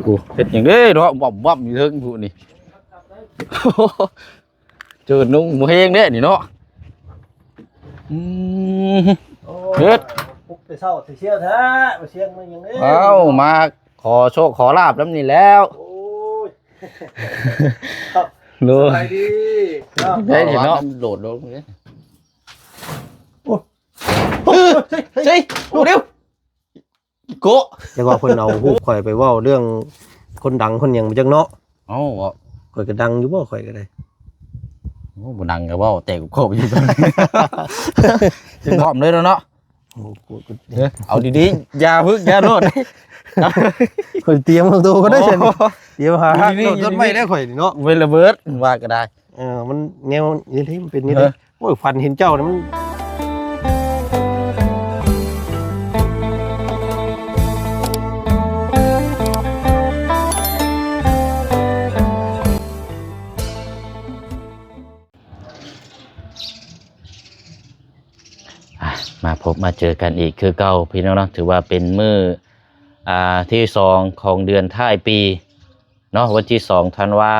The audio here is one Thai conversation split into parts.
กูเฮ็ดหยังเด้เนาะบ่อยู่เทิงผู้นี่ เจอนุ่งบ่เฮงเด้นี่เนาะเฮ็ด ปุ๊บไปเศร้าไปเชี่ยวแท้ไปเชี่ยงมันยังนี้ เอ้ามาขอโชคขอลาบนำนี่แล้ว โอ้ย โล สบายดีเนาะ ได้เนาะโดดลงนี่ เฮ้ย ดูดิวโกะ จะว่าเพิ่นเอาฮู้ข่อยไปเว้าเรื่องคนดังคนหยังบ่จักเนาะ เอ้าบ่ ข่อยก็ดังอยู่บ่ข่อยก็ได้ โอ้บ่ดังก็เว้าแต่กูโคบอยู่ตอนนี้ถึงพร้อมเลยแล้วเนาะ โอ้กู เอาดีๆอย่าพึ่งอย่าโลด ข่อยเตรียมตัวก็ได้เช่นเตรียมหาฮักรถไม่ได้ข่อยนี่เนาะ เวลาเบิร์ดว่าก็ได้ มันแนวนี้ที่มันเป็นนี่เลยโอ้ยฟันเห็นเจ้านี่มันมาพบมาเจอกันอีกคือเก่าพี่น้องเนาะถือว่าเป็นมื้อที่2ของเดือนท้ายปีเนาะวันที่2ธันวา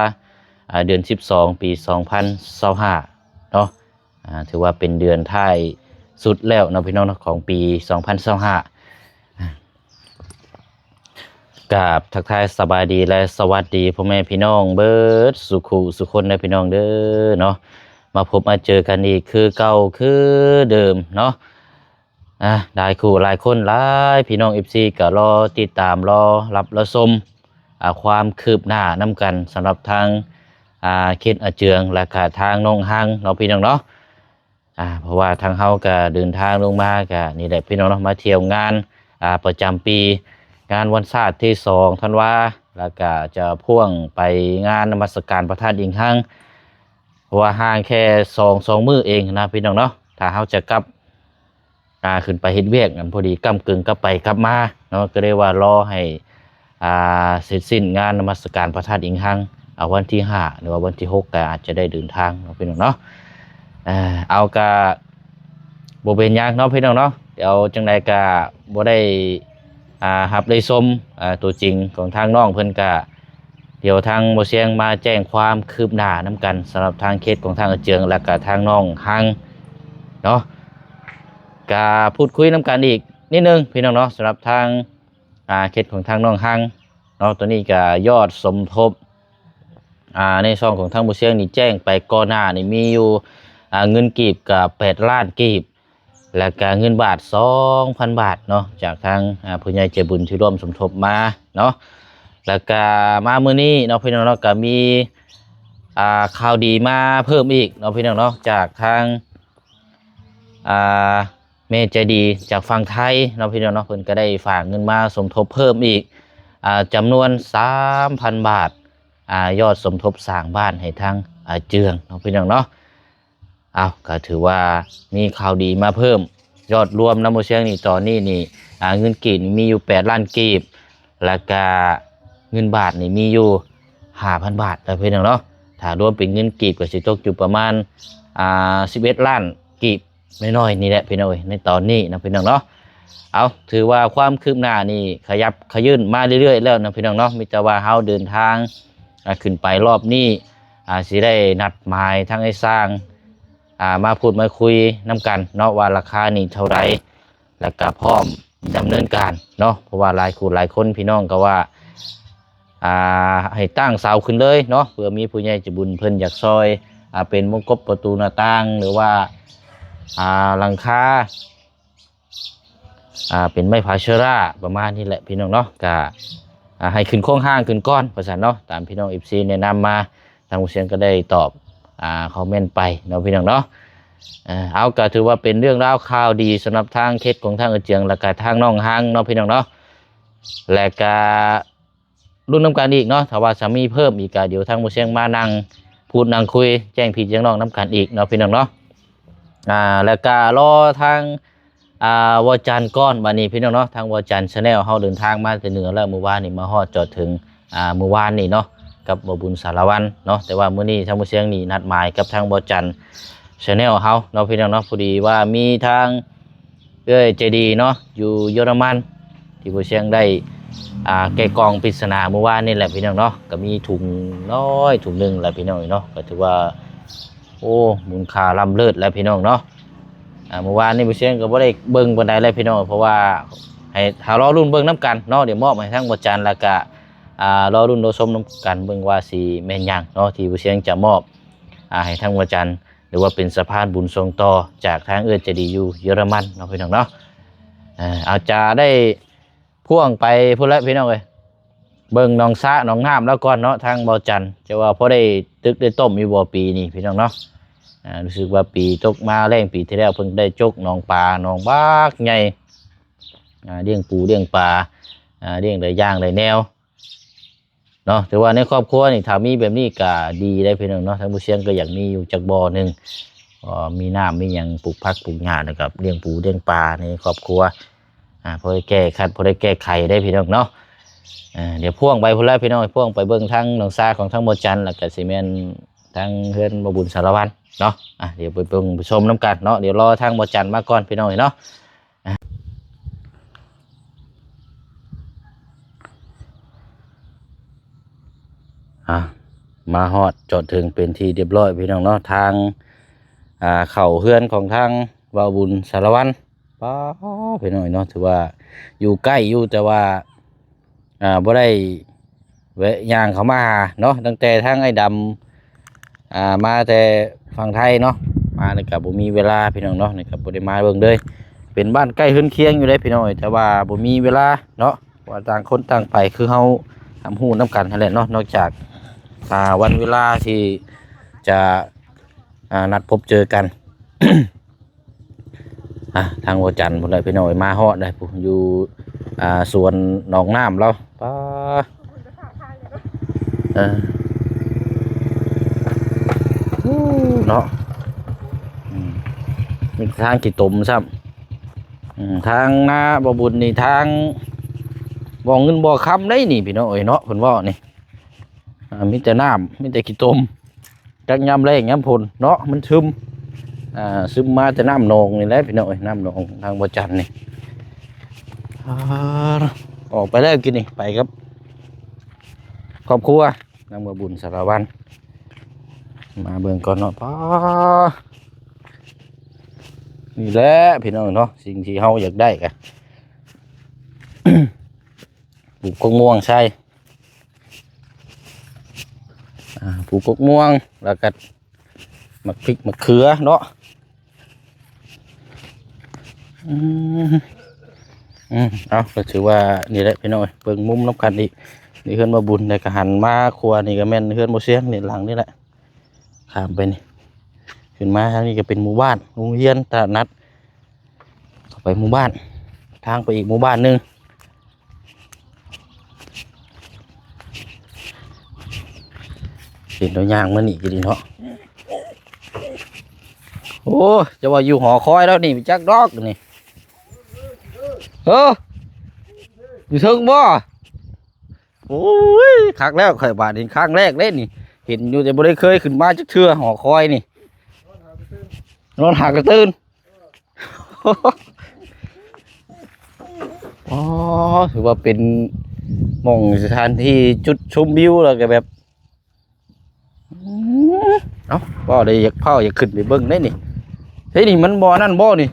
เดือน12ปี2025เนาะถือว่าเป็นเดือนท้ายสุดแล้วเนาะพี่น้องเนาะของปี2025กับทักทายสบายดีและสวัสดีพ่อแม่พี่น้องเบิดสุขุสุคนนะพี่น้องเด้อเนาะมาพบมาเจอกันอีกคือเก่าคือเดิมเนาะได้คู่หลายคนหลายพี่น้อง FC ก็รอติดตามรอรับรอชมความคืบหน้านำกันสำหรับทางเขตอาเจืองและก็ทางน้องฮังเนาะพี่น้องเนาะเพราะว่าทางเฮาก็เดินทางลงมาก็นี่แหละพี่น้องเนาะมาเที่ยวงานประจำปีงานวันศาสตร์ที่2ธันวาแล้วก็จะพ่วงไปงานนมัสการพระธาตุอิงหังเพราะว่าห่างแค่2มื้อเองนะพี่น้องเนาะถ้าเฮาจะกลับขึ้นไปเฮ็ดเวียกกันพอดีก้ำกึ่งกลับไปกลับมาเนาะก็เลยว่ารอให้เสร็จสิ้นงานนมัสการพระธาตุอิงหังเอาวันที่5หรือว่าวันที่6ก็อาจจะได้เดินทางเนาะพี่น้องเนาะเอากะบ่เป็นหยังเนาะพี่น้องเนาะเดี๋ยวจังไดก็บ่ได้รับได้ชมตัวจริงของทางน้องเพิ่นก็เดี๋ยวทางบ่เสียงมาแจ้งความคืบหน้านำกันสำหรับทางเคสของทางอาเจืองและก็ทางน้องฮังเนาะก็พูดคุยนำกันอีกนิดนึงพี่น้องเนาะสำหรับทางเคสของทางน้องฮังเนาะตัวนี้ก็ยอดสมทบในช่องของทางบ่เสียงนี่แจ้งไปก่อนหน้านี่มีอยู่เงินกีบกับ8ล้านกีบและก็เงินบาท 2,000 บาทเนาะจากทางผู้ใหญ่ใจบุญที่ร่วมสมทบมาเนาะแล้วก็มามื้อนี้เนาะพี่น้องเนาะก็มีข่าวดีมาเพิ่มอีกเนาะพี่น้องเนาะจากทางแม่ใจดีจากฝั่งไทยเนาะพี่น้องเนาะเพิ่นก็ได้ฝากเงินมาสมทบเพิ่มอีกจำนวน 3,000 บาทยอดสมทบสร้างบ้านให้ทางเจืองเนาะพี่น้องเนาะก็ถือว่ามีข่าวดีมาเพิ่มยอดรวมน้ำมันเชียงนี่ตอนนี้นี่เงินกีบมีอยู่8ล้านกีบแล้วก็เงินบาทนี่มีอยู่ 5,000 บาทนะพี่น้องเนาะถ้ารวมเป็นเงินกีบก็สิตกอยู่ประมาณ11ล้านกีบน้อยๆนี่แหละพี่น้องเอ้ยในตอนนี้นะพี่น้องเนาะถือว่าความคืบหน้านี่ขยับขยื่นมาเรื่อยๆแล้วนะพี่น้องเนาะมีแต่ว่าเฮาเดินทางขึ้นไปรอบนี้สิได้นัดหมายทั้งไอ้สร้างมาพูดมาคุยน้ำกันเนาะว่าราคานี่เท่าไรแล้วก็พร้อมดำเนินการเนาะเพราะว่าหลายคนพี่น้องก็ว่าให้ตั้งเสาขึ้นเลยเนาะเพื่อมีผู้ใหญ่ใจบุญเพิ่นอยากซอยเป็นวงกบประตูหน้าต่างหรือว่าหลังคาเป็นไม้ผาเชื้อราประมาณนี้แหละพี่น้องเนาะก็ให้ขึ้นโค้งห้างขึ้นก้อนประสานเนาะตามพี่น้อง FC แนะนำมาทางผู้เชี่ยวชาญก็ได้ตอบคอมเมนต์ไปเนาะพี่น้องเนาะเอาก็ถือว่าเป็นเรื่องราวข่าวดีสำหรับทางเคสของทางอาเจียงและก็ทางน้องฮังเนาะพี่น้องเนาะและก็รุ่นน้ำกันอีกเนาะถ้าว่าจะมีเพิ่มอีกก็เดี๋ยวทางผู้เชี่ยวชาญมานั่งพูดนั่งคุยแจ้งพี่แจ้งน้องน้ำกันอีกเนาะพี่น้องเนาะแล้วก็รอทางวจันทร์ก้อนวันนี้พี่น้องเนาะทางวจันทร์ชาแนลเฮาเดินทางมาแต่เหนือแล้วเมื่อวานนี่มาฮอดจอดถึงเมื่อวานนี่เนาะกับบ่บุญสารวันเนาะแต่ว่ามื้อนี้ทางผู้เชี่ยวชาญนี่นัดหมายกับทางวจันทร์ชาแนลเฮาเนาะพี่น้องเนาะพอดีว่ามีทางใจดีเนาะอยู่เยอรมันที่ผู้เชี่ยวชาญได้ แกะกล่องปริศนาเมื่อวานนี่แหละพี่น้องเนาะก็มีถุงน้อยถุงหนึงแหละพี่น้องเนาะก็ถือว่าโอ้มูลค่าล้ำเลิศแล้วพี่น้องเนาะเมื่อวานนี่บ่เชียงก็บ่ได้เบิ่งปานใดเลยพี่น้องเพราะว่าให้หารอรุ่นเบิ่งนํกันเนาะเดี๋ยวมอบให้ทั้งบ่จันแล้วก็รอรุ่นรอชมนํกันเบิ่งว่าสิแม่นหยังเนาะที่บ่เชียงจะมอบให้ทั้งบ่จันหรือว่าเป็นสะพานบุญส่งต่อจากทางเจดีย์อยู่เยอรมันเนาะพี่น้องเนาะอาจจะได้พ่วงไปพุ่นละพี่น้องเอ้ยเบิ่งหนองสระหนองน้ำแล้วก่อนเนาะทางบ่จันจะว่าพอได้ตึกได้ต้มอยู่บ่ปีนี้พี่น้องเนาะรู้สึกว่าปีตกมาแรงปีที่แล้วเพิ่งได้จกหนองปลาหนองบักใหญ่เลี้ยงปูเลี้ยงปลาเลี้ยงได้ย่างได้แนวเนาะแต่ว่าในครอบครัวนี่ถ้ามีแบบนี้ก็ดีได้พี่น้องเนาะทางผู้เชี่ยงก็อยากมีอยู่จักบ่อหนึงมีน้ำมีหยังปลูกผักปลูกหญ้านะครับเลี้ยงปูเลี้ยงปลาในครอบครัวพอได้แก้คัดพอได้แก้ไขได้พี่น้องเนาะเดี๋ยวพ่วงไปพุ่นแล้วพี่น้องพ่วงไปเบิ่งทั้งหนองซาของทั้งบ่จันแล้วก็สิแม่นทั้งเฮือนบ่บุญสารวัตรเนาะเดี๋ยวไปเบิ่งไปชมน้ำกันเนาะเดี๋ยวรอทางบ่จันมาก่อนพี่น้องเนาะมาฮอดจอดถึงเป็นที่เรียบร้อยพี่น้องเนาะทางเข่าเฮือนของทางบ่บุญสารวัตรป้าพี่น้องเนาะถือว่าอยู่ใกล้อยู่แต่ว่าบ่ได้แวะย่างเขามาเนาะตั้งแต่ทางไอ้ดำมาแต่ฝั่งไทยเนาะมาในกับบ่มีเวลาพี่น้องเนาะในกับบ่ได้มาเบิ่งเลยเป็นบ้านใกล้เฮือนเคียงอยู่เลยพี่น้องแต่ว่าบ่มีเวลาเนาะว่าต่างคนต่างไปคือเฮาทำฮู้น้ำกันนั่นแหละเนาะนอกจากวันเวลาที่จะนัดพบเจอกัน ทางวัจันทร์พุ่นได้พี่น้อยมาฮอดได้พุ่นอยู่สวนหนองน้ำเราป้าเนาะมีทางกี่ตุ่มซ้ำทางนาบ่บุญนี่ทางบ่เงินบ่คำได้นี่พี่น้อยเนาะเพิ่นว่านี่มีแต่น้ำมีแต่กี่ตุ่มจักยามแรงยามฝนเนาะมันซึมซึมมาแต่น้ำนองนี่แหละพี่น้อยน้ำนองทางบ่จันนี่ออกไปแล้วกินนี่ไปครับครอบครัวนางบ่บุญสารวัตรมาเบิ่งก่อนเนาะป้านี่แหละพี่น้องเนาะสิ่งที่เฮาอยากได้กัน ปลูกกกม่วงใช่ปลูกกกม่วงแล้วก็มะพริกมะเขือเนาะเอาก็ถือว่านี่แหละพี่น้อยเบิ่งมุมน้ำกันอีกนี่เฮือนบ่บุญในกระหันมาครัวนี่ก็แม่นเฮือนบ่เสียงนี่หลังนี่แหละข้ามไปนี่ขึ้นมาทางนี้ก็เป็นหมู่บ้านโรงเรียนตลาดนัดเข้าไปหมู่บ้านทางไปอีกหมู่บ้านนึงเป็นตัวอย่างมันนี่กี่ดีเนาะโอ้จะว่าอยู่หอคอยแล้วนี่จักดอกนี่อยู่ถึงบ่โอ้ยครั้งแล้วข่อยบาดเห็นครั้งแรกเล่นนี่เห็นอยู่แต่บ่ได้เคยขึ้นมาจักเทื่อหอคอยนี่นอนหากระตื้นอ๋อถือว่าเป็นหม่องสถานที่จุดชมวิวแล้วก็แบบเอ้าบ่ได้อยากเข้าอยากขึ้นไปเบิ่งได้นี่เฮ้ยนี่มันบ่อนั่นบ่นี่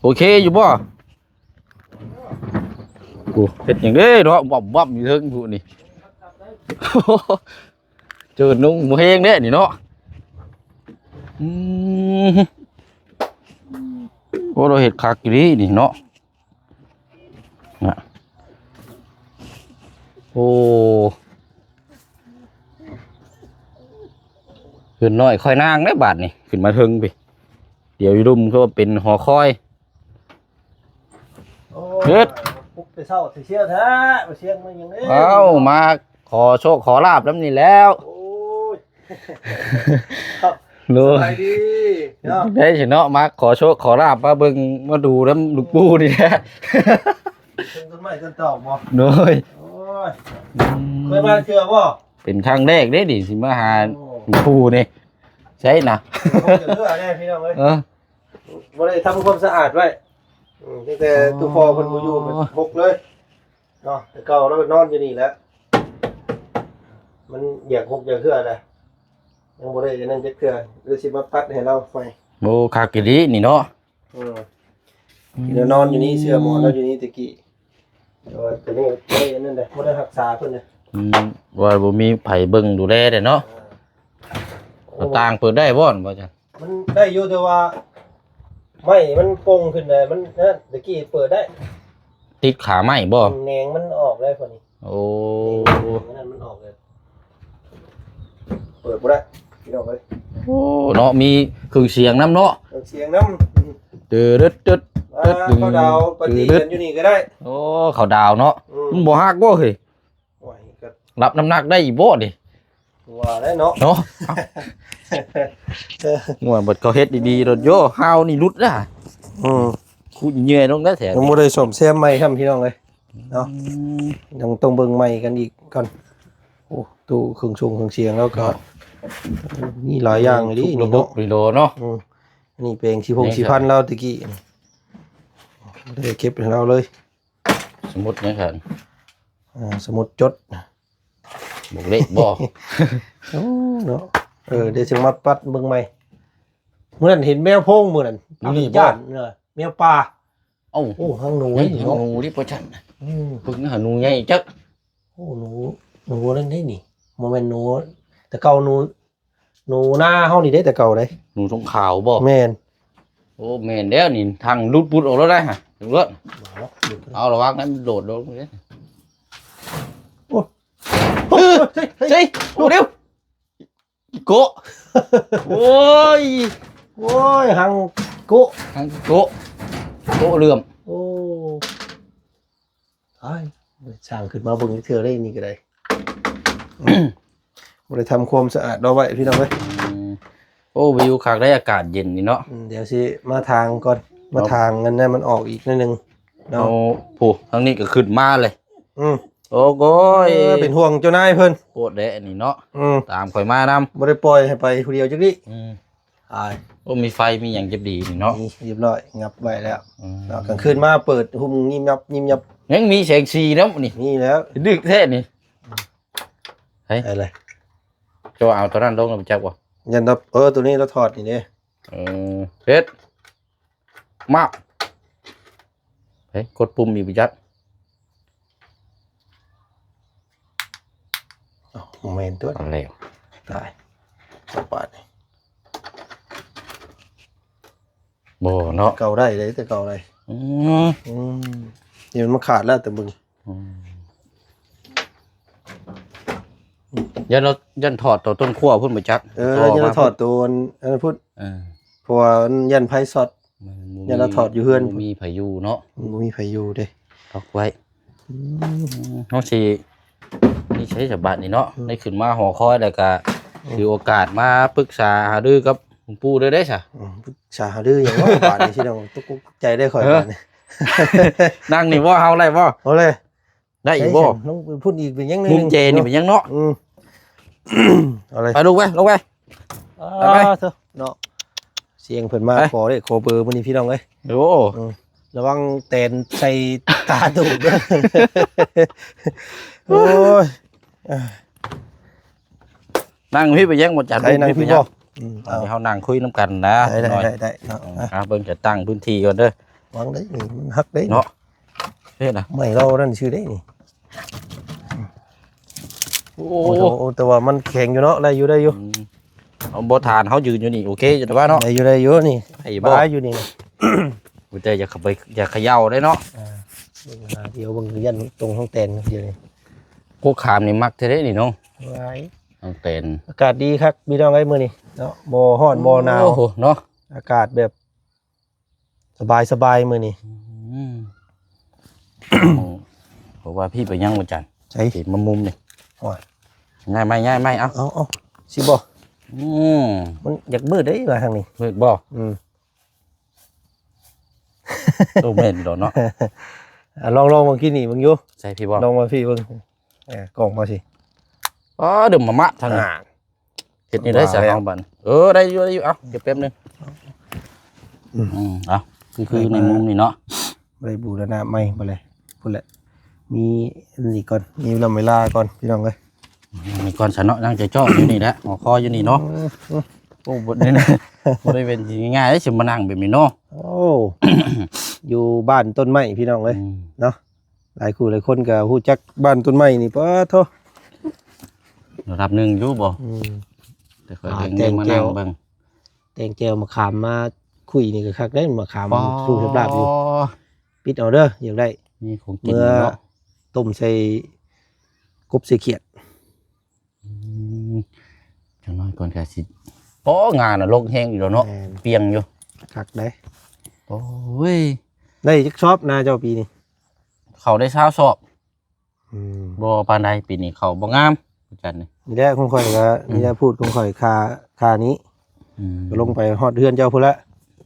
โอเคอยู่บ่กูเฮ็ดหยังเด้เนาะวับอยู่เทิงผู้นี่ เจอนุ่งบ่แฮงเด้นี่เนาะโอ้เราเฮ็ดคักอยู่นี่นี่เนาะโอ้ขึ้นน้อยค่อยนางได้บาดนี่ขึ้นมาเทิงไปเดี๋ยวอยู่ดุมก็เป็นหอคอยเฮ็ดปุ๊บไปเศร้าสิเชี่ยวแท้มาเชียงมันยังนี้มาขอโชคขอลาบแล้วนี่แล้วโอ้ยรู้ไปดีได้เนาะมาขอโชคขอลาบมาเบิ่งมาดูน้ำลูกปูนี่แหละต้นไม้ต้นตอกบ่โดยเคยมาเจอบ่เป็นครั้งแรกเด้ดิสิมาหาปูนี่ใช่นะเจอเนี่ยพี่น้องเอ้ยบ่ได้ทำความสะอาดไว้ ตั้งแต่ตู้พอเพิ่นบ่อยู่มันหกเลยเนาะแต่เก่าแล้วนอนอยู่นี่แหล้วมันอยากหกอยากเทื่อแหละยังบ่ได้จะนั่นจักเทื่อหรือสิมาปัดให้เราไฟ โบคากิรินี่เนาะ เดี๋ยวนอนอยู่นี่เสื้อหมอนเราอยู่นี่ตะกี้แต่ว่าตัวนี้บ่ได้อันนั่นแหละบ่ได้รักษาเพิ่นน่ะ ว่าบ่มีไผเบิ่งดูแลเด้เนาะต่างเปิดได้บ่อนบ่จัน มันได้อยู่แต่ว่าไม่มันโป่งขึ้นเลยมันนั่นตะกี้เปิดได้ ติดขาไหมบ่ แหนงมันออกได้พอนี้ โอ้ นั่นมันออกเลยเปิดบ่ได้พี่น้องเอ้ย โอ้เนาะมีเครื่องเสียงน้ำเนาะ เสียงน้ำ ตึ๊ดตึ๊ด เขาดาวปฏิกันอยู่นี่ก็ได้ โอ้เขาดาวเนาะมันบ่ฮักบ่เฮ้ย โอ้ยก็ รับน้ำหนักได้อีบ่ดิ ว่าได้เนาะ เนาะง่วนเบิดเขาเฮ็ดดีๆรถโยฮาวนี่รุดนะกูเหนื่อยลงได้แท้ ผมบ่ได้สมแซมใหม่ครับพี่น้องเอ้ยเนาะต้องเบิ่งใหม่กันอีกก่อนโอ้ตู้เครื่องชงเครื่องเสียงแล้วก็มีหลายอย่างเลยดิ ระ นี่ บบ เนาะ รีโหลดเนาะ นี่เพลงสิพันเราตะกี้ได้เก็บให้เราเลย สมมุตินะครับ สมุดจด บ่เลขบ่ เนาะเดี๋ยวจึงมาปัดเบิ่งใหม่เมื่อนั้นเห็นแมวโพงมื้อนั้นย่านเนาะแมวป่า เอ้า โอ้หางหนู เฮ้ย นี่ ห เนาะ นูดิบ่จันพึ่งหาหนูใหญ่จัก โอ้หนูนั่นได้นี่บ่แม่นหนูแต่เก่าหนูหน้าเฮานี่ได้แต่เก่าได้ หนูทองขาวบ่ แม่น โอ้แม่นแล้วนี่ทางลุดปุดออกแล้วได้ฮะดูเด้อเอาระวังนั้นมันโดดลงเด้ ใช่โอ้เดี๋ยวโกะโอ้ย โอ้ยหังกุ ทางโกะโกะเหลื่อม โอ้ตายสร้างขึ้นมาเบิ่งเทื่อได้นี่ก็ได้บ่ได้ทำความสะอาดเอาไว้พี่น้องเอ้ย โอ้วิวคักได้อากาศเย็นนี่เนาะ เดี๋ยวสิมาทางก่อนมาทางกันนั้นมันออกอีกนิดนึง เอาผู้ทางนี้ก็ขึ้นมาเลย โอ้โกย เป็นห่วงเจ้านายเพิ่น โกดแดะนี่เนาะ ตามข่อยมานำ บ่ได้ปล่อยให้ไปผู้เดียวจักดิตาย โอ้มีไฟมีหยังจะดีนี่เนาะ นี่เรียบร้อยงับไว้แล้วแล้วกลางคืนมาเปิดหุ่มยิ้มยับ ยังมีแสงสีเนาะนี่ นี่แล้ว ดึกแท้นี่ อะไร จะเอาตัวนั้นลงแล้วไปจักบ่ ยันดับตัวนี้เราถอดนี่เด้ เพชรมาเฮ้ยกดปุ่มมีไปจัก แม่นตัว อะไร ตายสปาด บ่เนาะ เก่าได้เลยแต่เก่าได้ อืม นี่มันขาดแล้วแต่มึง ยันถอดตัวต้นขั้วพุ่นไปจัก ยันเราถอดตัวอันนั้นพูดเพราะว่ายันไพ่สดยันเราถอดอยู่เฮือน มีพายุเนาะ บ่มีไผอยู่เด้ ล็อกไว้เฮาสินี่ใช้ฉบับนี่เนาะได้ขึ้นมาหอคอยแล้วก็ถือโอกาสมาปรึกษาหารือกับหลวงปู่ได้ซะ ชาหาดื้ออย่างว่าบาดนี้ที่น้องตุกใจได้ข่อยบาดนี้ นั่งนี่บ่เฮาได้บ่ เอาเลย ได้อีกบ่ น้องพูดอีกเป็นยังไง มุมเจนี่เป็นยังเนาะ เอาเลย ไปลงไป ไปเถอะเนาะเสียงเพิ่นมาขอเด้ขอเบอร์มื้อนี้พี่น้องเอ้ย โอ้ ระวังแตนใส่ตาตูดเด้อโอ้ย นั่งพี่ไปยังบ่จัด ใครนั่งพี่บ่ เอาเฮานั่งคุยนํกันนะ ได้เนาะ เบิ่งจะตั้งพื้นที่ก่อนเด้อ วางได้นี่มันฮักได้ เนาะเฮ็ดน่ะ ไม่เรานั่นชื่อได้นี่ โอ้ โอ้แต่ว่ามันแข็งอยู่เนาะได้อยู่ได้อยู่ เอาบ่ทานเฮายืนอยู่นี่โอเคจังว่าเนาะ ได้อยู่นี่ ไอ้บ่ บ้าอยู่นี่ บ่ได้อย่าเข้าไปอย่าเขย่าได้เนาะ เดี๋ยวเบิ่งยันตรงห้องแตนเดี๋ยวนี้ พวกขามนี่มักแท้ๆนี่เนาะ ไว้ ต้องเต้น อากาศดีครับพี่น้องไอ้มื้อนี้เนาะบ่ร้อนบ่หนาว โอ้โหเนาะ อากาศแบบสบายมื้อนี้ บอกว่าพี่ไปยังบ่จัน ใช่ สิมามุมนี่ โอ้ย ง่ายไหมเอ้า เอาสิบ่ อืม มันอยากมืดได้ว่าทางนี้ มืดบ่ โตแม่นดอกเนาะ ลองเมื่อกี้นี่มึงอยู่ ใช่พี่บ่ ลองมาพี่เบิ่งกล่องมาสิ อ๋อเดี๋ยวมามะทางนี้เฮ็ดนี่ได้ซะเอาบัดได้อยู่เอ้าเดี๋ยวแป๊บนึงเอาคือในมุมนี่เนาะ บ่ได้บูรณะใหม่บ่เลยพุ่นแหละมีอันนี้ก่อนมีนำเวลาก่อนพี่น้องเอ้ย มีก่อนสนเนาะนั่งจะจ้ออยู่นี่แหละหัวคออยู่นี่เนาะโอ้บ่ได้นะบ่ได้เป็นสิง่ายๆสิมานั่งแบบนี้เนาะ โอ้ อยู่บ้านต้นไม้พี่น้องเอ้ยเนาะหลายคู่หลายคนก็ฮู้จักบ้านต้นไม้นี่ปะโท ระดับหนึงอยู่บ่แต่ค่อยเด้งมานั่งเบิ่ง แตงแก้วมะขามมาคุยนี่ก็คักได้มะขามสู้สำหรับอยู่ปิดเอาเด้ออยากได้ นี่ของกิน เมื่อ เนาะ ต้มใส่กบใส่เขียด จังน้อยก่อนก็สิโอ้งานน่ะลกแฮงอยู่แล้วเนาะ แม่น เปียงอยู่ คักได้ โอ้ย ได้จักชอบนะเจ้าปีนี้ เขาได้เช้าสอบ อืม บ่ปานใดปีนี้เขาบ่งามอาจารย์นี่ นี่แหละคงค่อยก็นี่แหละพูดคงค่อยค่านี้ก็ลงไปฮอดเฮือนเจ้าพุ่นละ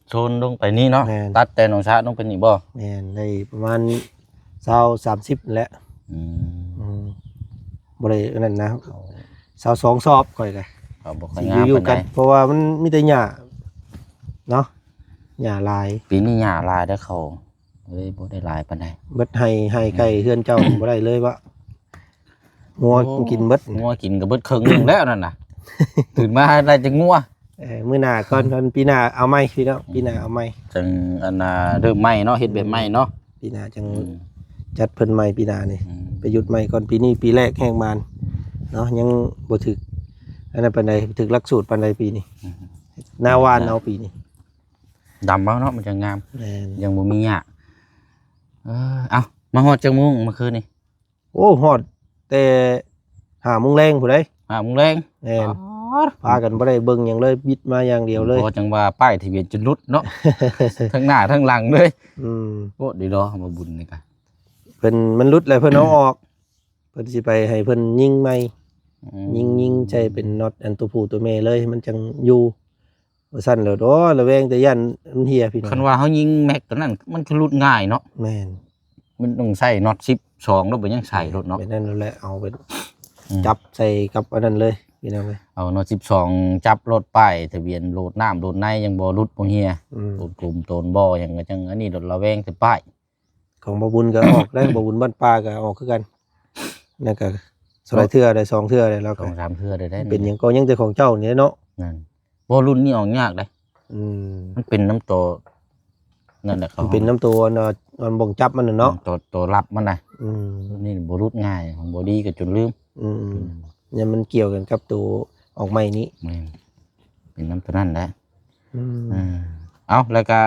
โซนลงไปนี่เนาะ แม่น ตัดแต่หนองชาลงไปนี่บ่ แม่นได้ประมาณ20-30แหละ อืม อืมบ่ได้อันนั้นนะ22สอบค่อยก็ เขาบ่ค่อย สิ งาม อยู่ ปาน กั ใด นเพราะว่ามันมีแต่หญ้าเนาะหญ้าลาย ปีนี้หญ้าหลายเด้อเขาเลยบ่ได้หลายปานใด เบิดให้ไก่เฮือนเจ้า บ่ได้เลยว่างัวกินเบิด งัวกินก็เบิดครึ่งหนึงแล้วนั่นน่ะ ตื่นมาได้จังงัว มื้อหน้าก่อนปีหน้าเอาใหม่พี่น้องปีหน้าเอาใหม่ จังอันน่ะเริ่มใหม่เนาะเฮ็ดแบบใหม่เนาะ ปีหน้าจัง อืม จัดเพิ่นใหม่ปีหน้านี่ อืม ไปหยุดใหม่ก่อนปีนี้ปีแรกแห้งมานเนาะยังบ่ถึกอันนั้นปานใดถึกหลักสูตรปานใดปีนี้หน้าวานเอาปีนี้ ดำเอาเนาะมันจะงาม แม่น ยังบ่มีหญ้าเอามาฮอดจังมุงเมื่อคืนนี่ โอ้ฮอดแต่5:00 นแรงผู้ใด โมงแรง แม่นพากันบ่ได้เบิ่งหยังเลยบิดมาอย่างเดียวเลย พอจังว่าป้ายทะเบียนจนรุดเนาะ ทั้งหน้าทั้งหลังเลย อืม โอ้ดีเนาะมาบุญนี่กะ เพิ่นมันหลุดแล้วเพิ่นเอาออกเพิ่นสิไปให้เพิ่นยิงใหม่ ยิงใจเป็นน็อตอันตัวผู้ตัวแม่เลยมันจังอยู่บ่ซั่นแล้วดอระแวงแต่ยันมันเหียพี่น้อง คันว่าเฮายิงแม็กตัวนั้นมันคือรุดง่ายเนาะ แม่น มันต้องใส่น็อต12แล้วบ่ยังใส่รถเนาะ เป็นนั่นแล้วแหละเอาไป อืม จับใส่กับอันนั้นเลยพี่น้องเอ้ย เอาน็อต12จับรถป้ายทะเบียนโหลดน้ำโหลดในยังบ่รุดบ่เฮีย อืม โหลดกลุ่มโตนบ่ยังก็จังอันนี้รถระแวงแต่ป้าย ของบ่บุญก็ออกได้บ่บุญบ้านป่าก็ออกคือกันนั่นก็สลายเทื่อได้2เทื่อได้แล้วก็ 2-3เทื่อได้ เป็นหยังก็ยังแต่ของเจ้านี่เนาะ นั่นบ่รุ่นนี้ออกยากเลย อืม มันเป็นน้ำโตนั่นแหละเขา มันเป็นน้ำตัวอันบ่งจับมันน่ะเนาะ ตัวรับมันน่ะ อืม นี่บ่รุดง่ายของบ่ดีก็จนลืม อืมเนี่ยมันเกี่ยวกันกับตัวออกใหม่นี้ แม่นเป็นน้ำตัวนั้นแหละ อืม เอาแล้วก็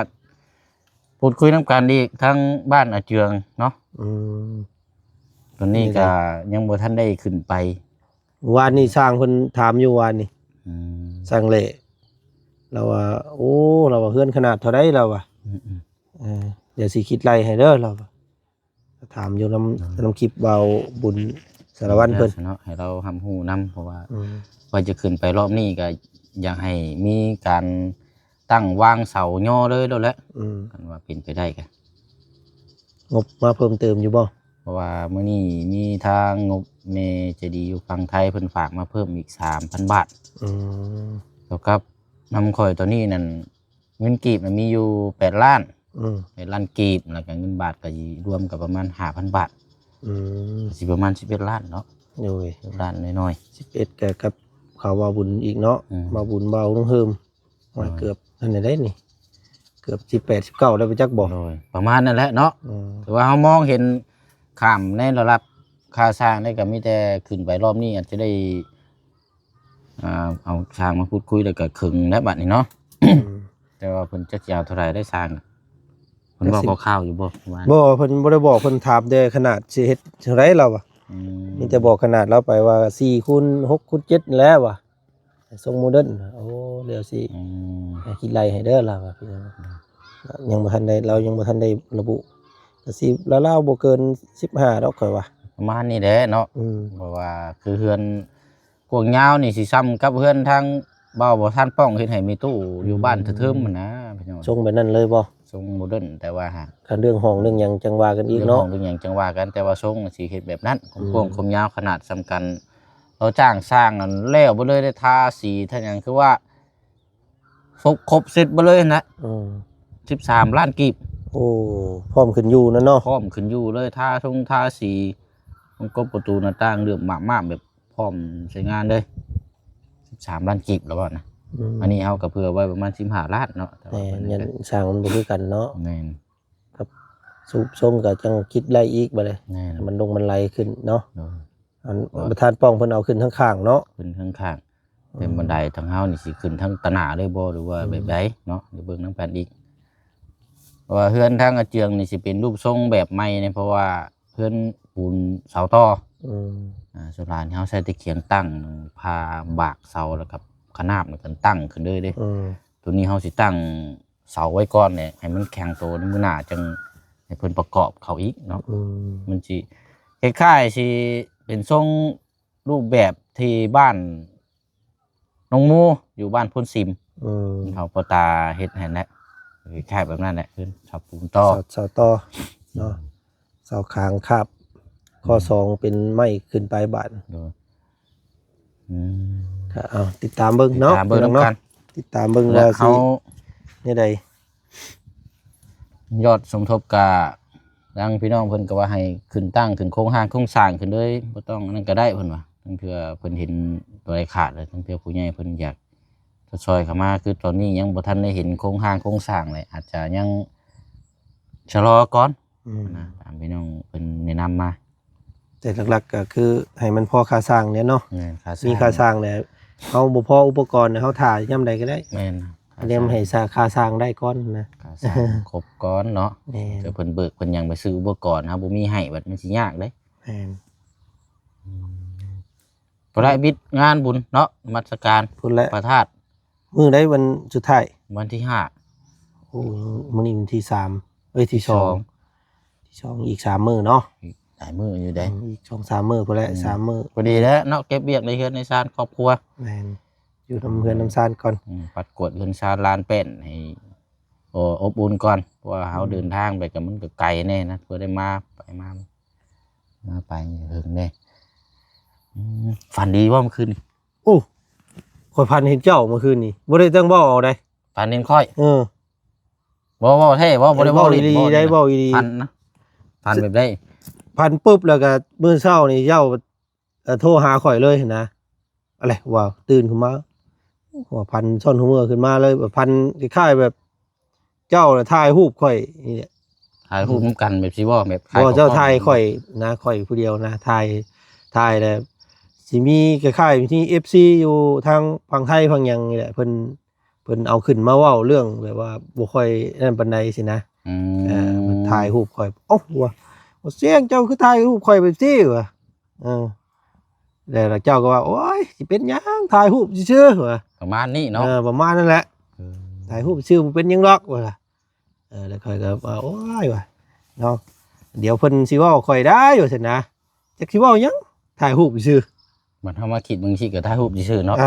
พูดคุยน้ำกันอีกทั้งบ้านอาเจืองเนาะ อืม ตอนนี้ก็ยังบ่ทันได้ขึ้นไป วานนี่สร้างเพิ่นถามอยู่วานนี่ อืม สร้างเละเราว่าโอ้เราว่าเฮือนขนาดเท่าใดเราว่า อืม เดี๋ยวสิคิดไล่ให้เด้อเราว่าถามอยู่น้ำคลิปเบาบุญสารวัตรเพิ่น เนาะให้เราทำหูนํเพราะว่า อืม ว่าจะขึ้นไปรอบนี้ก็อยากให้มีการตั้งวางเสาย่อเลยแล้วแหละ อืม กันว่าเป็นไปได้ก็ งบมาเพิ่มเติมอยู่บ่ เพราะว่ามื้อนี้มีทางงบเมเจดีอยู่ฝั่งไทยเพิ่นฝากมาเพิ่มอีก 3,000 บาท อืม แล้วกับนำข่อยตัวนี้นั่นเงินกีบมันมีอยู่8 ล้าน อืม 8 ล้านกีบแล้วก็เงินบาทก็สิรวมกับประมาณ 5,000 บาท อืม สิประมาณ11 ล้านเนาะ โอ้ย 11ล้านน้อย 11ก็กับเขาว่าบุญอีกเนาะ อืม มาบุญเบาต้องเพิ่มว่าเกือบอันไหนได้นี่เกือบ18 19แล้วไปจักบ่ ๆโดยประมาณนั่นแหละเนาะ อืม แต่ว่าเฮามองเห็นข้ามในระดับค่าสร้างได้ก็มีแต่ขึ้นไปรอบนี้อาจจะได้เอาสร้างมาพูดคุยแล้วก็ครึ่งแล้วบัดนี้เนาะ แต่ว่าเพิ่นจักสิเอาเท่าไหร่ได้สร้างเพิ่นบอกคร่าวๆอยู่บ่ว่า บ่เพิ่นบ่ได้บอกเพิ่นถามแต่ขนาดสิเฮ็ดเท่าไรเราอ่ะ อืม มีแต่บอกขนาดเราไปว่า4คูณ6คูณ7นี่แหล้วว่ะทรงโมเดิร์นโอ้เดี๋ยวสิ อืม คิดไล่ให้เด้อล่ะว่าพี่น้องยังบ่ทันได้เรายังบ่ทันได้ระบุก็สิราวๆบ่เกิน15ดอกข่อยว่า ประมาณนี้แหละเนาะ อืม เพราะว่าคือเฮือนกวางยาวนี่สิซ้ำกับเฮือนทางเบาบ่ทันป้องเฮ็ดให้มีตู้อยู่บ้านเทิมๆมันนะพี่น้อง ทรงแบบนั้นเลยบ่ ทรงโมเดิร์นแต่ว่าหาก คันเรื่องห้องเรื่องหยังจังว่ากันอีก เรื่อง เนาะ ของเรื่องหยังจังว่ากันแต่ว่าทรงสิเฮ็ดแบบนั้นกว้างความยาวขนาดสำคัญเราจ้างสร้างนั่นแล้วบ่เลยได้ทาสีท่าหยังคือว่าครบเสร็จบ่เลยนะ อืม 13 ล้านกีบ โ โอ้พร้อมขึ้นอยู่นั่นเนาะ พร้อมขึ้นอยู่เลยทาสีมันก็ประตูหน้าต่างเรื่องมากๆแบบพร้อมใช้งานเลย13 ล้านกิกแล้วบ่นะอันนี้เอาก็เผื่อไว้ประมาณ15 ล้านเนาะ แม่นยันสร้างมันบ่คือกันเนาะ แม่น สูบส่งก็จังคิดไล่อีกบ่เลย แม่น มันลงมันไหลขึ้นเนาะ โดย อันประธานป้องเพิ่นเอาขึ้นทั้งข้างเนาะ ขึ้นข้างๆเป็นบันไดทางเฮานี่สิขึ้นทั้งตะหนาเลยบ่หรือว่าแบบใดเนาะเดี๋ยวเบิ่งนำกันอีกเพราะว่าเฮือนทางอาเจืองนี่สิเป็นรูปทรงแบบใหม่เนี่ยเพราะว่าเฮือนปูนเสาต่อส่วนหลานเฮาใช้ตะเกียงตั้งพาบากเสาแล้วกับขนาบมันกันตั้งขึ้นเลยเด้ตัวนี้เฮาสิตั้งเสาไว้ก่อนเนี่ยให้มันแข็งโตมื้อหน้าจังให้เพิ่นประกอบเข้าอีกเนาะมันสิคล้ายๆสิเป็นทรงรูปแบบที่บ้านน้องโมอยู่บ้านพ้นซิมเขาปตาเฮ็ดให้แหละคล้ายแบบนั้นแหละขึ้นเสาปูนต่อเสาต่อเนาะเสาคางคาบข้อ2เป็นไม้ขึ้นไปบาดครับเอาติดตามเบิ่งเนาะ ติดตามเบิ่งนำกัน ติดตามเบิ่งว่าสินี่ใดยอดสมทบกะดังพี่น้องเพิ่นก็ว่าให้ขึ้นตั้งขึ้นโครงสร้างขึ้นเลยบ่ต้องนั่นก็ได้เพิ่นว่าทั้งเทื่อเพิ่นเห็นตัวใดขาดเลยทั้งเทื่อผู้ใหญ่เพิ่นอยากซอยเข้ามาคือตอนนี้ยังบ่ทันได้เห็นโครงสร้างเลยอาจจะยังชะลอก่อนนะตามพี่น้องเพิ่นแนะนำมาแต่หลักๆก็คือให้มันพอค่าสร้างเนี่ยเนาะมีค่าสร้างเนี่ยเฮาบ่พออุปกรณ์เฮาถ่ายยามใดก็ได้แม่นอันนี้มันให้ค่าสร้างได้ก่อนนะค่าสร้างครบก่อนเนาะเดี๋ยวเพิ่นเบิกเพิ่นยังไปซื้ออุปกรณ์ครับบ่มีให้บัดมันสิยากเด้แม่นบ่ได้บิดงานบุญเนาะนมัสการพุ่นแหละพระธาตุมื้อใดวันสุดท้ายวันที่5โอ้มื้อนี้วันที่3ที่2อีก3มื้อเนาะหลายมื้ออยู่ได้อีก 2-3 มื้อพุ่นแหละ3มื้อพอดีแล้วเนาะเก็บเวียกในเฮือนในศาลครอบครัวแม่นอยู่นำเฮือนนำศาลก่อนปัดกวดเฮือนศาลลานเป็นให้อบอุ่นก่อนเพราะว่าเฮาเดินทางไปก็มันก็ไกลแน่นะเพื่อได้มาไปถึงแน่ฝันดีว่าเมื่อคืนโอ้ข่อยพันเห็นเจ้าเมื่อคืนนี่บ่ได้ตั้งเว้าเอาได้ฝันเห็นค่อยบ่แท้บ่ได้เว้าดีได้เว้าดีพันนะพันแบบได้พันปุ๊บแล้วก็มื้อเช้านี่เจ้าโทรหาข่อยเลยนะอะไรว้าวตื่นขึ้นมาหัวพันซ่อนหัวขึ้นมาเลยแบบพันคล้ายๆแบบเจ้าถ่ายรูปข่อยนี่แหละถ่ายรูปนำกันแบบสิบ่แบบบ่เจ้าถ่ายข่อยนะข่อยผู้เดียวนะถ่ายแล้วสิมีคล้ายๆที่ FC อยู่ทางฝั่งไทยฝั่งหยังนี่แหละเพิ่นเอาขึ้นมาเว้าเรื่องแบบว่าบ่ค่อยนั่นปานใดสินะมันถ่ายรูปข่อยเอ้าว่าเสียงเจ้าคือถ่ายรูปข่อยไปซี่ว่ะแล้วเจ้าก็ว่าโอ๊ยสิเป็นหยังถ่ายรูปซื่อๆว่ะประมาณนี้เนาะประมาณนั้นแหละถ่ายรูปซื่อบ่เป็นหยังหรอกว่ะแล้วข่อยก็ว่าโอ๊ยว่ะเนาะเดี๋ยวเพิ่นสิเว้าข่อยได้ว่าซั่นนะจักสิเว้าหยังถ่ายรูปซื่อมันเฮามาคิดบางทีก็ถ่ายรูปซื่อๆเนาะ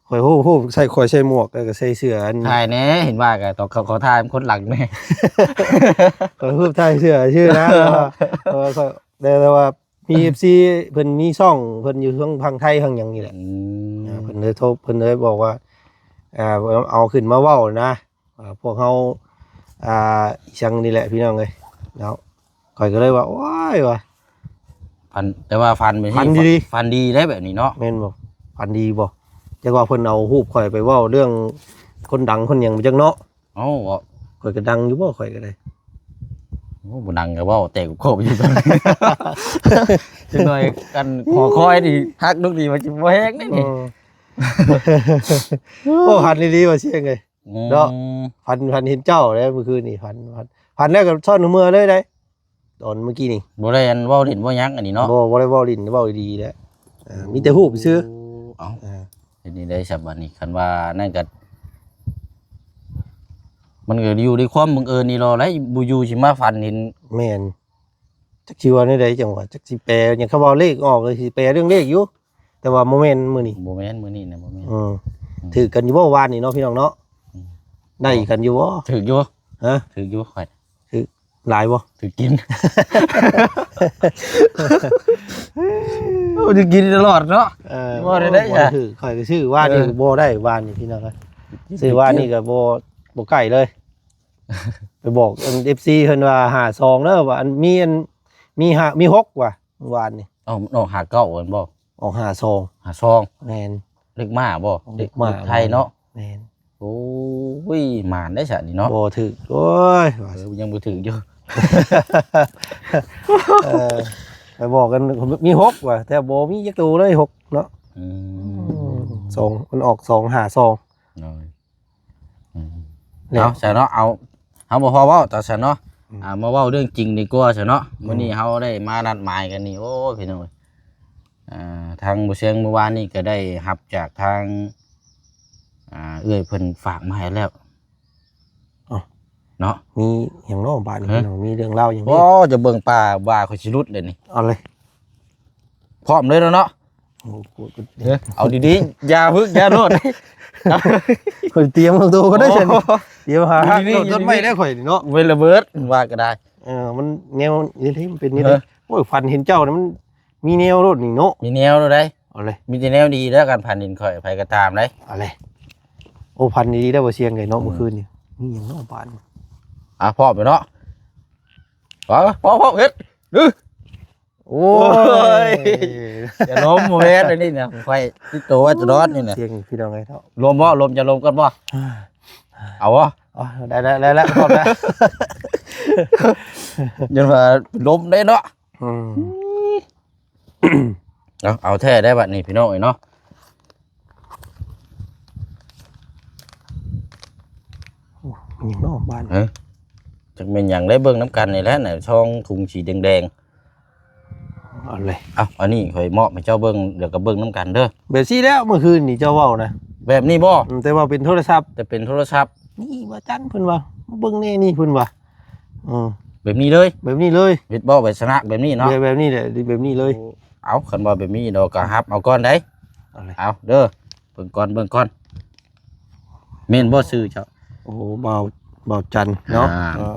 ข่อยฮู้ใส่หมวกแล้วก็ใส่เสื้ออันถ่ายแน่เห็นว่าก็ต้องเขาถ่ายคนหลังแน่ข่อยฮู้ถ่ายเสื้อชื่อนะข่อยแต่ว่ามี FC เพิ่นมีช่องเพิ่นอยู่ทางไทยทางหยังนี่แหละเพิ่นเลยโทรเพิ่นเลยบอกว่าเอาขึ้นมาเว้านะพวกเฮาจังนี่แหละพี่น้องเอ้ยแล้วข่อยก็เลยว่าโอ๊ยว่ะแต่ว่าฟันดีได้แบบนี้เนาะแม่นบ่ฟันดีบ่จักว่าเพิ่นเอารูปข่อยไปเว้าเรื่องคนดังคนหยังจังเนาะข่อยก็ดังอยู่บ่ข่อยก็ได้บ่ดังก็เว้าแต่โคบอยู่ตอนนี้จังหน่อยกันขอคอยดิฮักลูกดีมันสิบ่แฮงนี่โอ้พันดีๆว่าเสียงไงเนาะพันเห็นเจ้าแล้วเมื่อคืนนี่พันแล้วก็ซ่อนมือเลยได้ตอนเมื่อกี้นี่บ่ได้อันเว้าลิ้นบ่ยักอันนี้เนาะบ่ได้เว้าลิ้นเว้าดีแล้วมีแต่รูปซื่อเฮ็ดนี่ได้ฉบับนี้คันว่านั่นก็มันก็อยู่ในความบังเอิญนี่รอแล้วบ่อยู่สิมาฝันเห็นแม่นจักสิว่าได้จังว่าจักสิแปลหยังเขาเว้าเลขออกเลยสิแปลเรื่องเลขอยู่แต่ว่าโมเมนต์มื้อนี้บ่แม่นมื้อนี้นะบ่แม่นถือกันอยู่บ่วานนี่เนาะพี่น้องเนาะได้กันอยู่บ่ถืออยู่ฮะถืออยู่ข่อยถือหลายบ่ถือกินโอ้ถือกินตลอดเนาะบ่ได้จ้ะถือข่อยก็ชื่อว่านี่บ่ได้วานนี่พี่น้องเอ้ยชื่อว่านี่ก็บ่ใกล้เลย ไปบอกอัน FC เพิ่นว่าหาซองเด้อว่าอันมีหกว่ะเมื่อวานนี่ เอ้าน้องหาเก้าเอิ้นบ่ ออกหาซอง หาซอง แม่น เลขมาบ่ เลขมา ไทยเนาะ แม่น โอ้ยหมานได้ซะนี่เนาะ บ่ถึกโอ้ย ยังบ่ถึงอยู่ เออไปบอกกันมีหกว่ะแต่บ่มีจักตัวเลยหกเนาะ อืม สองมันออกสองหาซอง น้อยอืม แล้ว เอาซะเนาะเอาบ่พอเว้าแต่ซะเนาะ อืม มาเว้าเรื่องจริงดีกว่าซะเนาะมื้อนี้เฮาได้มานัดหมายกันนี่โอ้ยพี่น้องทางบ่เสียงเมื่อวานนี้ก็ได้รับจากทางเอื้อยเพิ่นฝากมาให้แล้วเนาะ มีอย่างน้องบ้านนี่พี่น้องมีเรื่องเล่าอย่าง โอ้ นี้ จะเบิ่งป่าว่าเขาสิรุดเลยนี่ เอาเลย พร้อมเลยแล้วเนาะ โอ้โห เอาดีๆอย่าพึ่งอย่าโลด ข่อยเตรียมตัวก็ได้เช่นเดี๋ยวหา อยู่นี่ ต้นไม้ได้ข่อยนี่เนาะ เวลาเบิดว่าก็ได้ มันแนวนี่ที่มันเป็นนี่ เอ เล อ ยโอ้ยฟันเห็นเจ้านี่มันมีแนวรถนี่เนาะ มีแนวแล้วได้ เอาเลย มีแต่แนวดีแล้วกันผ่านดินข่อยไปก็ตามได้ เอาเลยโอ้พันดีๆได้บ่เสียงไงเนาะเมื่อคืนนี่มีอย่างน้องบ้าน พร้อมไปเนาะพร้อมเฮ็ด โอ้ย อย่าล้มเฮ็ดอันนี้เนี่ยไฟที่ตัวว่าจะรอดนี่น่ะ เสียงพี่น้องไงเท่า ลมบ่ลมจะลมกันบ่เอาบ่ อ๋อได้แล้วพร้อมแล้ว ยันว่าลมได้เนาะ อืม เอาแท้ได้บัดนี้พี่น้องเอ้ยเนาะ มีอย่างน้องบ้าน จักเป็นหยังได้เบิ่งน้ำกันนี่แหละน่ะช่องถุงสีแดง เอาเลย ๆอันนี้ข่อยมอบให้เจ้าเบิ่งเดี๋ยวก็เบิ่งน้ำกันเด้อ แบบซี่แล้วเมื่อคืนนี่เจ้าเว้านะ แบบนี้บ่ แต่ว่าเป็นโทรศัพท์ จะเป็นโทรศัพท์ นี่ว่าจันเพิ่นว่าเบิ่งแน่นี่เพิ่นว่าแบบนี้เลย แบบนี้เลย วิดบ่ไปชนะแบบนี้เนาะ แบบนี้แหละแบบนี้เลย เอาคันว่าแบบนี้ดอกก็ฮับเอาก่อนได้ เอาเลย เอาเด้อเบิ่งก่อนแม่นบ่ซื้อเจ้า โอ้เบาจันเนาะ อ่า อ๋อ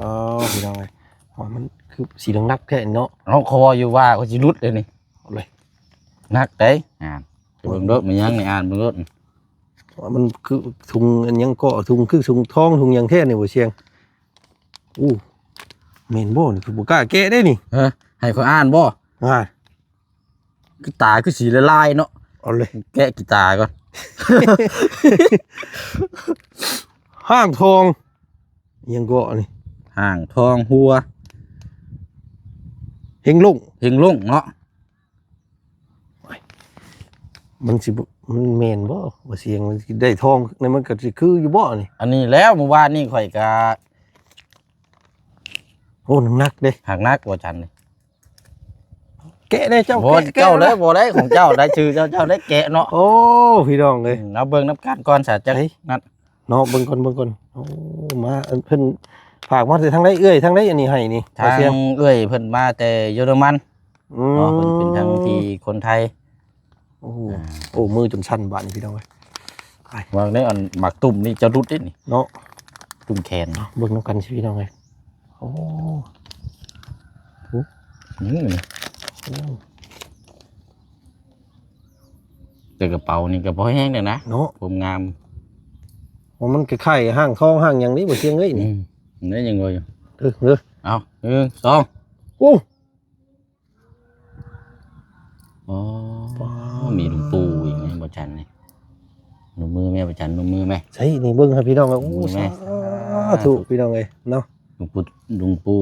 พี่น้องเอ้ยว่ามันคือสีนักแค่เนาะ เอาคออยู่ว่าเขาสิรุดเลยนี่ เอาเลย นักเด้เบิ่งเด้อมันยังนี่อ่านเบิ่งเด้อ ว่ามันคือถุงอันยังก็ถุงคือถุงทองถุงยังแท้นี่บ่เชียงอู้เมนบ่นี่คือบ่กล้าแกะได้นี่ ให้เขาอ่านบ่ อ่า คือตาคือสีลายๆเนาะ เอาเลย แกะกีตาร์ก่อน ห้างทองยังก็นี่ ห่างทองหัว เฮงลุง เฮงลุ่งเนาะ มันสิบ่มันแม่นบ่ว่าเสียงมันสิได้ทองในมันก็สิคืออยู่บ่นี่ อันนี้แล้วเมื่อวานนี่ข่อยก็ โอ้น้ำหนักเด้ หักนักกว่าจันนี่ แกะได้เจ้า บ่ แกะ เจ้าเลย นะ บ่ได้ของเจ้าได้ชื่อเจ้าได้แกะเนาะ โอ้พี่น้องเลย เอาเบิ่งน้ำกันก่อนซะจัก ไหน นัด เนาะเบิ่งก่อนโอ้มาอันเพิ่นฝากมาแต่ทางใดเอ้ยทางใดอันนี้ให้นี่ ทาง เสียง เอ้ยเพิ่นมาแต่เยอรมัน อื เนาะเพิ่นเป็นทางที่คนไทย โอ้โหโอ้มือจนสั่นบาดนี่พี่น้องเอ้ย ว่าในอันหมักตุ่มนี่จะรุดได้นี่ เนาะ ตุ่มแขน เบิ่งน้ำกันสิพี่น้องเอ้ยโอ้ นี่แต่กระเป๋านี่ก็บ่แห้งเลยนะ เนาะ ผมงาม ว่ามันคล้ายๆห้างทองห้างหยังนี้บ่เสียงเอ้ยนี่ นี่ยังไงอยู่ เด้อ เอา1 2 โอ้ อ๋อมีหลวงปู่อีกไงบ่จันนี่หนูมือแม่บ่จันหนูมือแม่ ใช่นี่เบิ่งครับพี่น้องเอ้ยโอ้ มือแม่ สาธุพี่น้องเอ้ยเนาะ หลวงปู่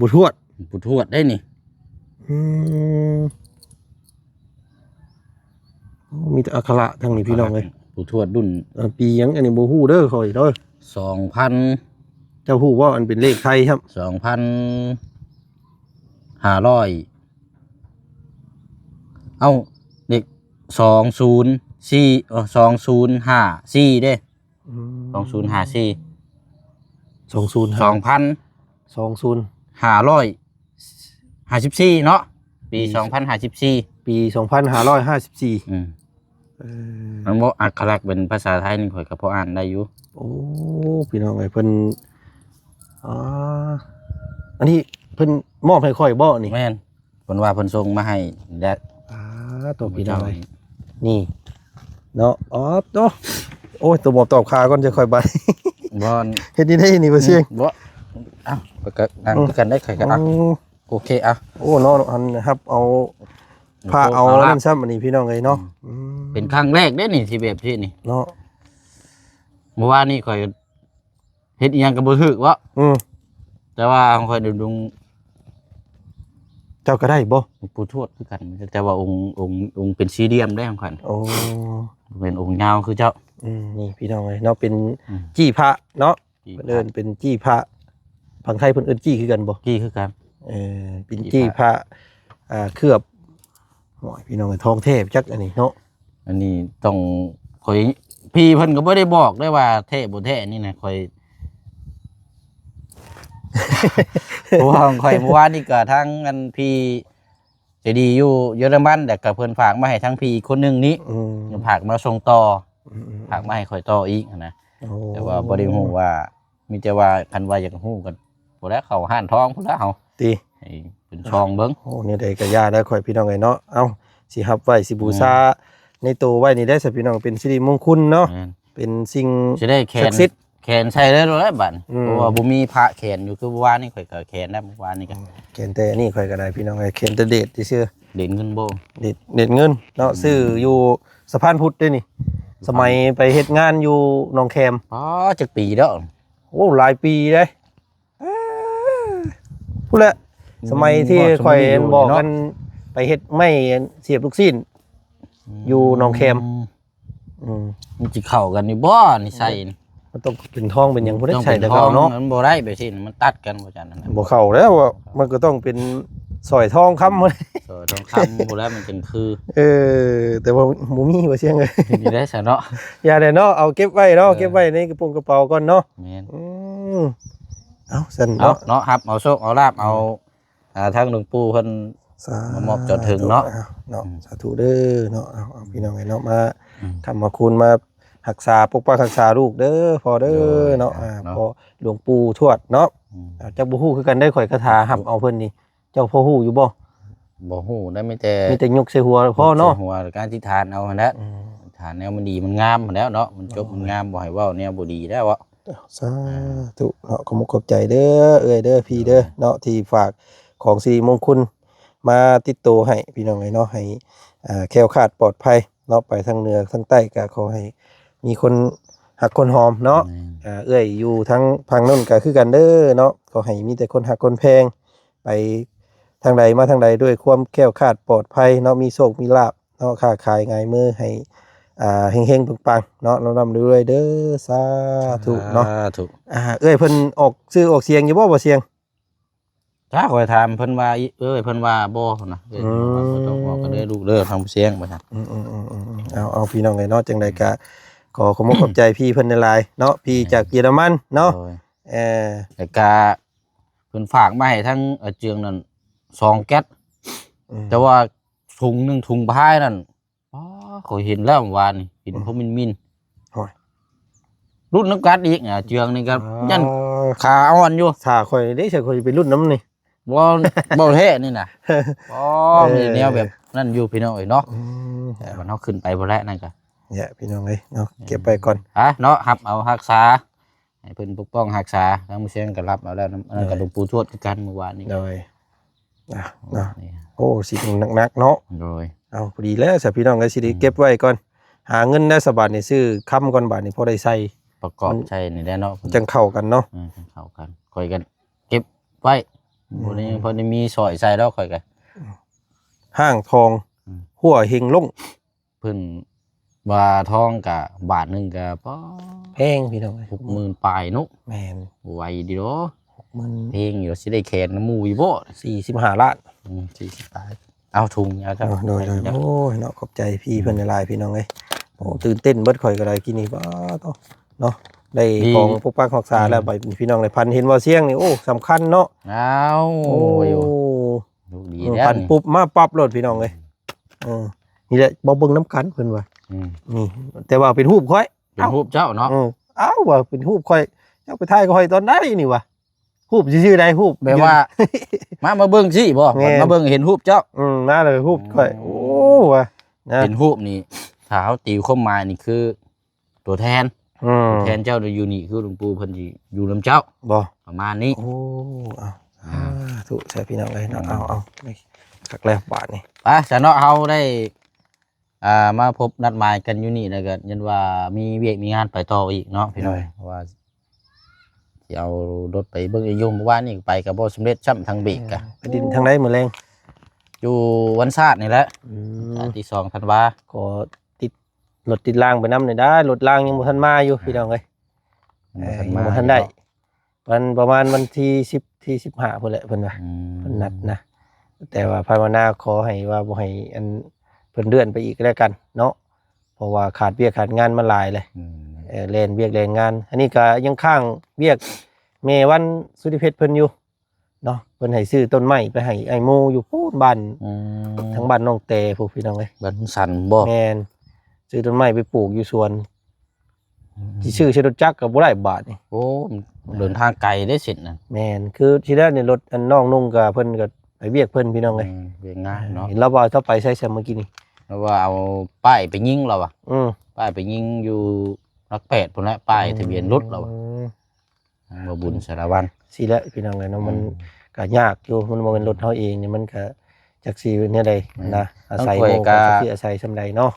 บุทวด หลวงปู่ทวดได้นี่ อืมโอ้มีแต่อักขระทางนี้พี่น้องเอ้ย ปู่ทวดรุ่น ปีหยังอันนี้บ่ฮู้เด้อข่อยเด้อ 2,000 เจ้าฮู้ว่าอันเป็นเลขไทยครับ 2,500เอ้าเด็ก204 2054เด้2054 2054 2,554เนาะปี2054ปี2554มันบ่อักขระเป็นภาษาไทยนี่ข่อยก็พออ่านได้อยู่ โอ้พี่น้องเอ้ยเพิ่นอันนี้เพิ่นมอบให้ข่อยบ่นี่ แม่นเพิ่นว่าเพิ่นส่งมาให้และ ตัวพี่น้องเอ้ยนี่เนาะโตโอ้ยตัวบอกตอบขาก่อนจะค่อยไป บ่ เฮ็ดนี่ได้นี่บ่เสียง บ่เอ้าก็นั่งคือกันได้ใครก็เอาโอเคเอา โอ้เนาะอันครับเอาผ้าเอานั่นซ้ำอันนี้พี่น้องเอ้ยเนาะ เป็นครั้งแรกเด้นี่ที่แบบที่นี่ เนาะ เมื่อวานนี่ข่อยเฮ็ดอีหยังก็บ่ถูกวะแต่ว่าของข่อยดุง เจ้าก็ได้บ่ ปู่ทวดคือกันแต่ว่าองค์เป็นสี่เหลี่ยมได้ของข่อย โอ้ เป็นองค์ยาวคือเจ้า นี่พี่น้องเอ้ยเนาะเป็นจี้พระเนาะเดินเป็นจี้พระผังไทยเพิ่นเอิ้นจี้คือกันบ่ กี้คือกัน เป็นจี้พระเคลือบโอ้ยพี่น้องเอ้ยทองเทพจักอันนี้เนาะ อันนี้ต้องข่อยพี่เพิ่นก็บ่ได้บอกได้ว่าแท้บ่แท้นี่นะข่อย เพราะว่าของข่อยเมื่อวานนี่ก็ทั้งอันพี่ใจดีอยู่เยอรมันแต่ก็เพิ่นฝากมาให้ทั้งพี่อีกคนนึงนี้ฝากมาส่งต่อฝากมาให้ข่อยต่ออีกนะแต่ว่าบ่ได้ฮู้ว่ามีแต่ว่าคันว่าอยากฮู้กันบ่แล้วเข้าห้านทองพุ่นแล้วเฮา ติ ให้เป็นช่องเบิ่ง โอ้นี่ได้ก็ย่าได้ข่อยพี่น้องเอ้ยเนาะเอ้าสิรับไว้สิบูชาในตัวไว้นี่ได้ซะพี่น้องเป็นสิริมงคลเนาะเป็นสิ่ง สิได้แข ศั น กดิ์สิทธิ์ แขนใช้ได้แล้วบัดเพราะว่าบ่มีพระแขนอยู่คือเมื่อวานนี่ข่อยก็แขนได้เมื่อวานนี่ก็ เขียนแต่นี่ข่อยก็ได้พี่น้องเอ้ยเขียนแต่เดทซื่อ เด่นเงินบ่ เด็ดเงินเนาะซื้ออยู่สะพานพุทธด้วยนี่ สมัยไปเฮ็ดงานอยู่หนองแคม อ๋อจักปีแล้ว โอ้หลายปีเลยพูดละสมัยที่ข่อยบอกกันไปเฮ็ดไม่เสียบลูกศิษย์อยู่หนองแคม มันสิเข้ากันนี่บ่นี่ใส่นี่ มันต้องเป็นทองเป็นหยังบ่ได้ ต้อง ใช้ เป็น แต่ ทอ เก่าง เนาะ มันบ่ได้แบบนี้มันตัดกันบ่จันนั่นน่ะ บ่เข้าแล้วอะมันก็ต้องเป็นสร้อยทองคำเลย เออทองคำบ่แล้วมันจังคือ แต่ว่าบ่มีว่าเสียงเลย นี่ได้ซะเนาะ อย่าได้เนาะเอาเก็บไว้เนาะเก็บไว้ในกระโปรงกระเป๋าก่อนเนาะ แม่น เอาสั่น เอา เนาะ เนาะครับเอาโชคเอาลาบเอาทางหลวงปู่เพิ่น มามอบจอดถึงเนาะ เนาะสาธุเด้อเนาะเอาพี่น้องไอ้เนาะมาทำมาคุณมารักษาปกปักรักษาลูกเด้อพอเด้อเนาะพอหลวงปู่ทวดเนาะเจ้าบ่ฮู้คือกันได้ข่อยคาถาหับเอาเพิ่นนี่เจ้าพ่อฮู้อยู่บ่ บ่ฮู้ได้มีแต่ ยกใส่หัวพ่อเนาะ หัวการที่ทานเอาหั่นแหละทานแนวมันดีมันงามหั่นแล้วเนาะมันจบมันงามบ่ให้เว้าแนวบ่ดีแล้วอะ สาธุเนาะขอบคุณขอบใจเด้อเด้อพี่เด้อเนาะที่ฝากของสิริมงคลมาติดตัวให้พี่น้องไอ้เนาะให้แคล้วคลาดปลอดภัยเนาะไปทางเหนือทางใต้ก็ขอให้มีคนหักคนหอมเนาะอยู่ทั้งพังนั่นก็คือกันเด้อเนาะขอให้มีแต่คนหักคนแพงไปทางใดมาทางใดด้วยความแคล้วคลาดปลอดภัยเนาะมีโชคมีลาภเนาะค้าขายง่ายมือให้เฮงๆปังๆเนาะร่ำรวยเด้อสาธุเนาะ ถูก เพิ่นออกชื่อออกเสียงอยู่บ่เสียง ถ้าข่อยถามเพิ่นว่าเพิ่นว่าบ่นะบ่ต้องบอกก็ได้ลูกเด้อทำเสียงบ่ซั่น เอาพี่น้องไงเนาะจังใดก็ขอขอบคุณขอบใจพี่เพิ่นในไลน์เนาะพี่จากเยอรมันเนาะแล้วก็เพิ่นฝากมาให้ทั้งเจืองนั่น2แก๊สแต่ว่าถุงนึงถุงพายนั่นอ๋อข่อยเห็นแล้วเมื่อวานนี่เห็นเขามินรุ่นน้ำกัดอีกเจืองนี่ก็ยันขาอ่อนอยู่ ถ้าข่อยได้ใช่ข่อยเป็นรุ่นน้ำนี่ บ่แท้นี่น่ะอ๋อมีแนวแบบนั่นอยู่พี่น้องเอ้ยเนาะแต่มันเฮาขึ้นไปบ่แล้วนั่นก็เนี่ยพี่น้องเอ้ยเนาะเก็บไปก่อนเนาะรับเอารักษาให้เพิ่นปกป้องรักษาทางมื้อเสียงก็รับเอาแล้วนั่นก็หลวงปู่ทวดคือกันเมื่อวานนี้โดยเนาะโอ้สิหนักๆเนาะโดยเอาพอดีแล้วสิพี่น้องก็สิได้เก็บไว้ก่อนหาเงินได้สบาทนี่ซื้อค้ำก่อนบาทนี่พอได้ใส่ประกอบใช่นี่แหละเนาะจังเข้ากันเนาะจังเข้ากันค่อยกันเก็บไว้บ่ได้พอได้มีซอยใส่แล้วค่อยกันห้างทองหัวเฮงลงเพิ่นว่าทองก็บาทนึงก็พอแพงพี่น้อง 60,000ปลายนุแม่นไหวดีเนาะ 60,000เพลงอยู่สิได้แขนน้ำมูอยู่บ่45ล้าน40บาทเอาถุงเอาครับโดยโอ้ยเนาะขอบใจพี่เพิ่นในไลน์พี่น้องเอ้ยโอ้ตื่นเต้นเบิดข่อยก็ได้กินนี่บ่ตเนาะได้ของปกปักรักษาแล้วไปพี่น้องได้พันเห็นว่าเสียงนี่โอ้สำคัญเนาะอ้าวโอ้ดูดีแล้วพันปุ๊บมาปั๊บโลดพี่น้องเอ้ยนี่แหละบ่เบิ่งน้ำกันเพิ่นว่านี่แต่ว่าเป็นรูปข่อยเป็นรูปเจ้าเนาะอ้าวว่าเป็นรูปข่อยเจ้าไปถ่ายข่อยตอนไหนนี่วะรูปชื่อใดรูปแปลว่ามาเบิ่งสิบ่มาเบิ่งเห็นรูปเจ้าน่าเลยรูปข่อยโอ้ว่ะเป็นรูปนี่ถ้าเฮาตีความหมายนี่คือตัวแทน แทนเจ้าอยู่นี่คือหลวงปู่เพิ่นสิอยู่นำเจ้า บ่ ประมาณนี้ โอ้เอาถูกใช่พี่น้องเลยเนาะเอานี่คักแล้วบาทนี่ ไปซะเนาะเฮาได้มาพบนัดหมายกันอยู่นี่แล้วก็ยันว่ามีเวียกมีงานไปต่ออีกเนาะพี่น้องเพราะว่าสิเอารถไปเบิ่งไอ้ยมเมื่อวานนี่ไปก็บ่สำเร็จซ้ำทางเบรกกะ ไปดินทางไหนมื้อแรง อยู่วันศาสตร์นี่แหละที่2ธันวา ก็ติดรถติดรางไปนำได้รถรางยังบ่ทันมาอยู่พี่น้องเอ้ยบ่ทันได้วันประมาณวันที่10ที่15พุ่นแหละเพิ่นว่าเพิ่นนัดนะแต่ว่าภาวนาขอให้ว่าบ่ให้อันเพิ่นเลื่อนไปอีกก็แล้วกันเนาะเพราะว่าขาดเวียกขาดงานมาหลายเลยเล่นเวียกเล่นงานอันนี้ก็ยังข้างเวียกเมวันสุธิเพชรเพิ่นอยู่เนาะเพิ่นให้ซื้อต้นไม้ไปให้ไอ้โมอยู่พูนบ้านทั้งบ้านน้องเตพวกพี่น้องเอ้ย บ้านสันบ่ แม่นซื้อต้นไม้ไปปลูกอยู่สวนสิซื้อใช้รถจักรก็บ่ได้บาทนี่ โอ้เดินทางไกลได้สินั่น แม่นคือทีแรกนี่รถอันน้องนุ่งก็เพิ่นก็ไปเวียกเพิ่นพี่น้องเอ้ย เวียงง่ายเนาะ เห็นเราบ่เอาเท่าไปใช้เมื่อกี้นี่ แล้วว่าเอาป้ายไปยิงเราอ่ะ อือ ป้ายไปยิงอยู่รักแปดพุ่นแหละป้ายทะเบียนรถเราอะบ่บุญสารวัตร สิแหละพี่น้องเอ้ยเนาะมันก็ยากอยู่มันบ่แม่นรถเฮาเองนี่มันก็จักสิเนี่ยใดนะอาศัยโมก็สิอาศัยซำใดเนาะ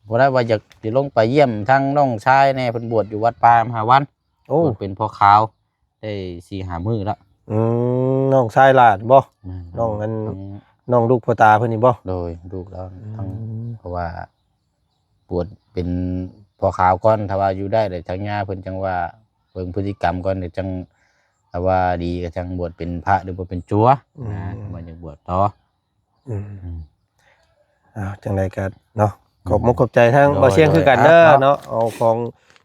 บ่ได้ว่าอยากสิลงไปเยี่ยมทั้งน้องชายแน่เพิ่นบวชอยู่วัดป่ามหาวัน โอ้ เพิ่นเป็นพ่อขาวได้ 4-5 มื้อแล้ว น้องชายหลานบ่น้องอันน้องลูกพ่อตาเพิ่นนี่บ่ โดยลูกแล้วทั้งเพราะว่าบวชเป็นพ่อขาวก่อนถ้าว่าอยู่ได้แต่ทางญาเพิ่นจังว่าเบิ่งพฤติกรรมก่อนเดี๋ยวจังถ้าว่าดีก็จังบวชเป็นพระหรือบ่เป็นจัวนะว่าอยากบวชต่อ จังไดก็เนาะขอบมุกขอบใจทั้งบ่เสียงคือกันเด้อเนาะเอาของ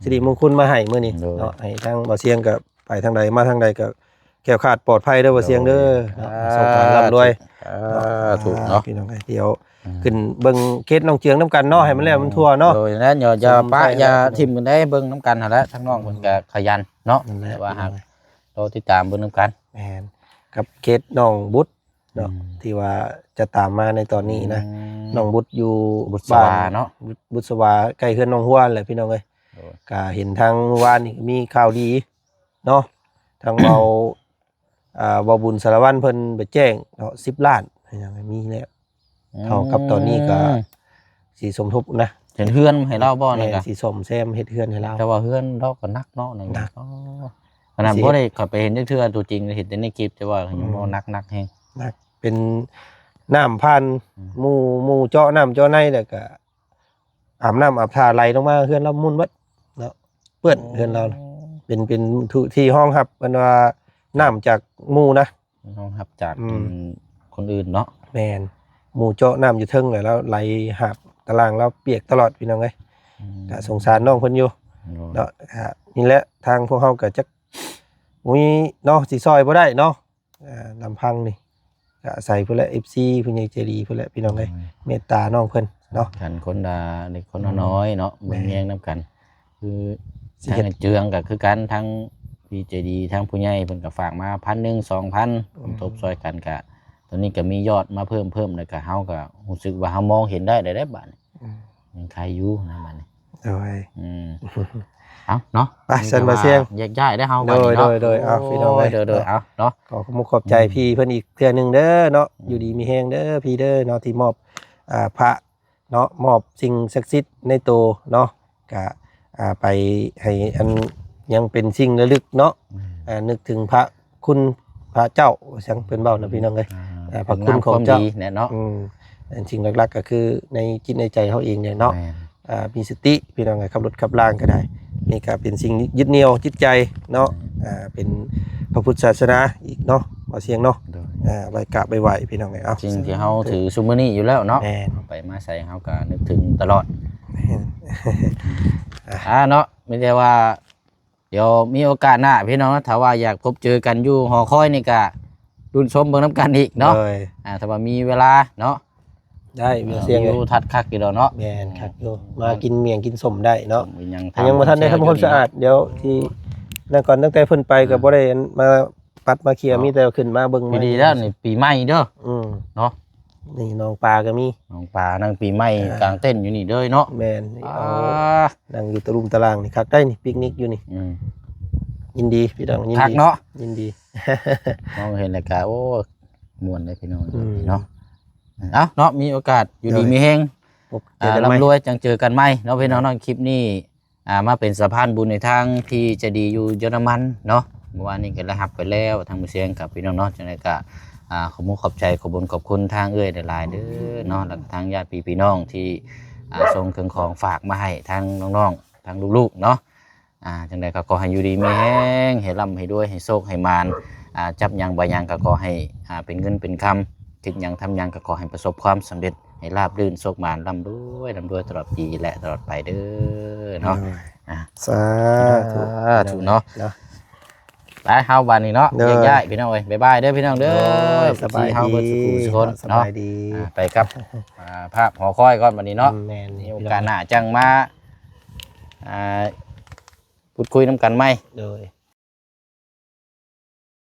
สิริมงคลมาให้มื้อนี้เนาะให้ทั้งบ่เสียงก็ไปทางใดมาทางใดก็แคล้วคลาดปลอดภัยเด้อบ่เสียงเด้อสมความร่ำรวย ถูกเนาะ พี่น้องเดี๋ยวขึ้นเบิ่งเคสน้องเจียงนํกันเนาะให้มันแล้วมันทั่วเนาะ โดยนั้นอย่าปะอย่าทิ่มกันได้เบิ่งนํกันหั่นแหละทั้งน้องเพิ่นก็ขยันเนาะแต่ว่าหากเราติดตามเบิ่งนํกัน แม่นกับเคสน้องบุตรเนาะที่ว่าจะตามมาในตอนนี้นะน้องบุตรอยู่ บุษบาเนาะ บุษบาใกล้เฮือนน้องฮวนแหละพี่น้องเอ้ยก็เห็นทางเมื่อวานนี่มีข่าวดีเนาะทางเบาเบาบุญสารวัตรเพิ่นไปแจ้งเนาะ10 ล้านยังมีแล้วเท่ากับตอนนี้ก็สิสมทบนะ เห็นเฮือนให้เราบ่นั่นก็ สิซ่อมแซมเฮ็ดเฮือนให้เรา แต่ว่าเฮือนเราก็นักเนาะนั่น หนัก ขนาดบ่ได้เข้าไปเห็นจักเทื่อตัวจริงเห็นแต่ในคลิปแต่ว่ายังบ่นักแฮง นักเป็นน้ำพันหมู่เจาะน้ำเจาะในแล้วก็อาบน้ำอาบท่าไหลลงมาเฮือนเรามุ่นเบิดเนาะเปื้อนเฮือนเรานะเป็นที่ห้องรับมันว่าน้ำจากหมู่นะ ห้องรับจากคนอื่นเนาะ แม่นหมู่เจาะน้ำอยู่เทิงเลยแล้วไหลหาบตารางแล้วเปียกตลอดพี่น้องเอ้ยก็สงสารน้องเพิ่นอยู่เนาะนี่แหละทางพวกเฮาก็จักมีเนาะสิซอยบ่ได้เนาะลำพังนี่ก็อาศัยพุ่นแหละ FC ผู้ใหญ่ใจดีพุ่นแหละพี่น้องเอ้ยเมตตาน้องเพิ่นเนาะ กันคนดาเด็กคนน้อยเนาะเบิ่งแย่งนํกัน คือทางเจืองก็คือกันทั้งพี่ใจดีทั้งผู้ใหญ่เพิ่นก็ฝากมา 1,000 2,000ผมทบซอยกันก็ตอนนี้ก็มียอดมาเพิ่มแล้วก็เฮาก็รู้สึกว่าเฮามองเห็นได้บัดนี้ยังใครอยู่นะบัดนี้ โอ้ย เอาเนาะ ไปเชิญมาเสียง แยกย้ายได้เฮาบัดนี้เนาะ โดยเอาพี่น้องเอ้ย โดยเอาเนาะ ขอบใจพี่เพิ่นอีกเทื่อนึงเด้อเนาะอยู่ดีมีแฮงเด้อพี่เด้อเนาะที่มอบพระเนาะมอบสิ่งศักดิ์สิทธิ์ในตัวเนาะก็ไปให้อันยังเป็นสิ่งระลึกเนาะนึกถึงพระคุณพระเจ้าสังเพิ่นเว้านะพี่น้องเอ้ยพระคุณของเจ้าเนี่ยเนาะอันสิ่งหลักๆก็คือในจิตในใจเฮาเองเนี่ยเนาะมีสติพี่น้องเอ้ยขับรถขับล่างก็ได้นี่ก็เป็นสิ่งยึดเหนี่ยวจิตใจเนาะเป็นพระพุทธศาสนาอีกเนาะบ่เสียงเนาะไว้กราบไหว้พี่น้องเอ้ยเอาสิ่งที่เฮาถือซุมื้อนี้อยู่แล้วเนาะไปมาใส่เฮาก็นึกถึงตลอดเนาะไม่ใช่ว่าเดี๋ยวมีโอกาสหน้าพี่น้องถ้าว่าอยากพบเจอกันอยู่หอคอยนี่ก็รุ่นชมเบิ่งน้ำกันอีกเนาะถ้าว่ามีเวลาเนาะได้มีเสียงอยู่ทัดคักอยู่แล้วเนาะแม่นคักอยู่มากินเมี่ยงกินสมได้เนาะยังบ่ทันได้ทำความสะอาดเดี๋ยวที่นั่นก่อนตั้งแต่เพิ่นไปก็บ่ได้มาปัดมาเคลียร์มีแต่ขึ้นมาเบิ่ง ดีแล้วนี่ปีใหม่เด้อเนาะ นี่น้องปลาก็มี น้องปลานั่งปีใหม่กลางเต้นอยู่นี่เด้อเนาะ แม่นนี่ อ่ เอา า นั่งอยู่ตะลุมตารางนี่คักได้นี่ปิกนิกอยู่นี่ อืม ยินดีพี่น้องยิน คัก ดี เนาะ ยินดี มองเห็นแล้วก็โอ้ม่วนเลยพี่น้อง อืม เนาะเอ้าเนาะมีโอกาสอยู่ดี โดย มีแฮง พบเจอกันใหม่ ร่ำรวยจังเจอกันไหมเนาะพี่น้องเนาะคลิปนี้มาเป็นสะพานบุญในทางที่จะดีอยู่เยอรมันเนาะเมื่อวานนี้ก็ได้รับไปแล้วทางมือเสียงกับพี่น้องเนาะจังไดก็ขอบคุณขอบใจขอบคุญขอบคุณทางเอ้ยหลายๆเด้อเนาะแล้วก็ทางญาติพี่น้องที่ส่งเครื่องของฝากมาให้ทางน้องๆทางลูกๆเนาะจังไดก็ขอให้อยู่ดีมีแฮงให้ร่ำให้ด้วยให้โชคให้มานจับหยังบ่หยังก็ขอให้เป็นเงินเป็นคำคิดหยังทำหยังก็ขอให้ประสบความสำเร็จให้ราบรื่นโชคมานร่ำรวยตลอดปีและตลอดไปเด้อเนาะ สาธุ ถูกเนาะ เนาะ ไปเฮาวันนี้เนาะ เด้อ แยกย้ายพี่น้องเอ้ยบ๊ายบายเด้อพี่น้องเด้อ สบาย เฮา ดี เบิดสุขุสุคน ส เนาะ บายดี ไปครับภาพหอคอยก่อนวันนี้เนาะ แม่น มีโอกาสหน้าจังมาพูดคุยน้ำกันไหม โดย